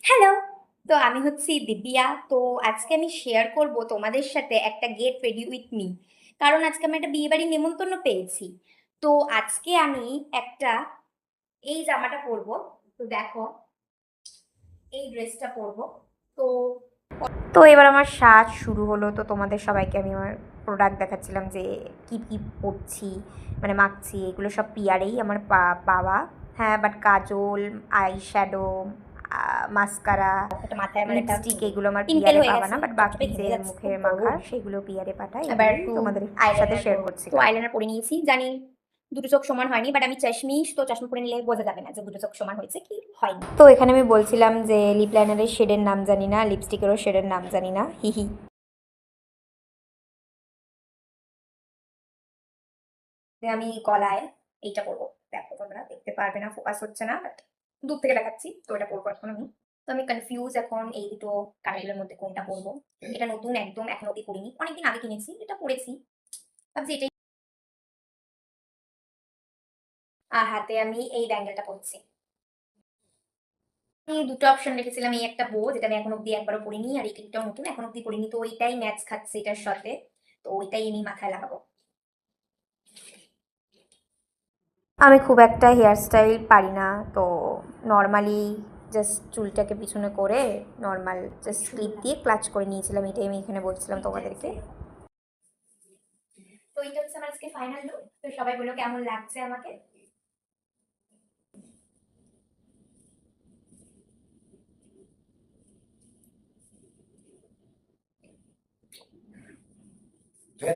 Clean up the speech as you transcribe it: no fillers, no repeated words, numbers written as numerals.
Hello! তো আমি হচ্ছি দিব্যিয়া। তো আজকে আমি শেয়ার করব তোমাদের সাথে একটা গেট রেডি উইথ মি। কারণ আজকে আমি একটা বিয়েবাড়ির নেমন্তন্ন পেয়েছি। তো আজকে আমি একটা এই জামাটা পরবো। তো দেখো, এই ড্রেসটা পরবো। তো তো এবার আমার সাজ শুরু হলো। তো তোমাদের সবাইকে আমি আমার প্রোডাক্ট দেখাচ্ছিলাম যে কী পরছি, মানে মাখছি। এগুলো সব পিয়ারেই আমার পাওয়া। হ্যাঁ, but Kajal, eye shadow, mascara, একটা মাথায় আমার একটা লিপস্টিক এগুলো আমার পিয়ারে পাবা না। বাট বাকি যে মুখের মাখার সেগুলো পিয়ারে পাঠাই। এবার একটু তোমাদের সাথে শেয়ার করছি। তো আইলাইনার পরে নিয়েছি। জানি দুটো চোখ সমান হয়নি, বাট আমি চশমিশ, তো চশমা পরে নিলে বোঝা যাবে না যে দুটো চোখ সমান হয়েছে কি হয়নি। তো এখানে আমি বলছিলাম যে লিপ লাইনারের শেডের নাম জানি না, লিপস্টিকেরও শেডের নাম জানি না, হিহি। আমি গলায় এইটা পরবো। দেখো, তোমরা দেখতে পারবে না, ফোকাস হচ্ছে না, বাট দূর থেকে দেখাচ্ছি। তো এটা পরবো এখন আমি। তো আমি কনফিউজ এখন এই দুটো কানেলের মধ্যে কোনটা পরবো। এটা নতুন একদম, এখন অব্দি পরিনি, অনেকদিন আগে কিনেছি, এটা পরেছি, ভাবছি এটাই। আর হাতে আমি এই ব্যাঙ্গেলটা পরছি। আমি দুটো অপশন রেখেছিলাম, এই একটা বো যেটা আমি এখন অব্দি একবারও পরিনি, আর এই ক্লিপটাও নতুন, এখন অব্দি পরিনি। তো ওইটাই ম্যাচ খাচ্ছে এটার সাথে, তো ওইটাই আমি মাথায় লাগাবো। আমি খুব একটা হেয়ার স্টাইল পারি না, তো নর্মালি জাস্ট চুলটাকে পিছনে করে নর্মাল জাস্ট ক্লিপ দিয়ে ক্লাচ করে নিয়েছিলাম। এটাই আমি এখানে বলছিলাম তোমাদেরকে। তো এটা হচ্ছে আমার আজকে ফাইনাল লুক। তো সবাই বলো কেমন লাগছে আমাকে।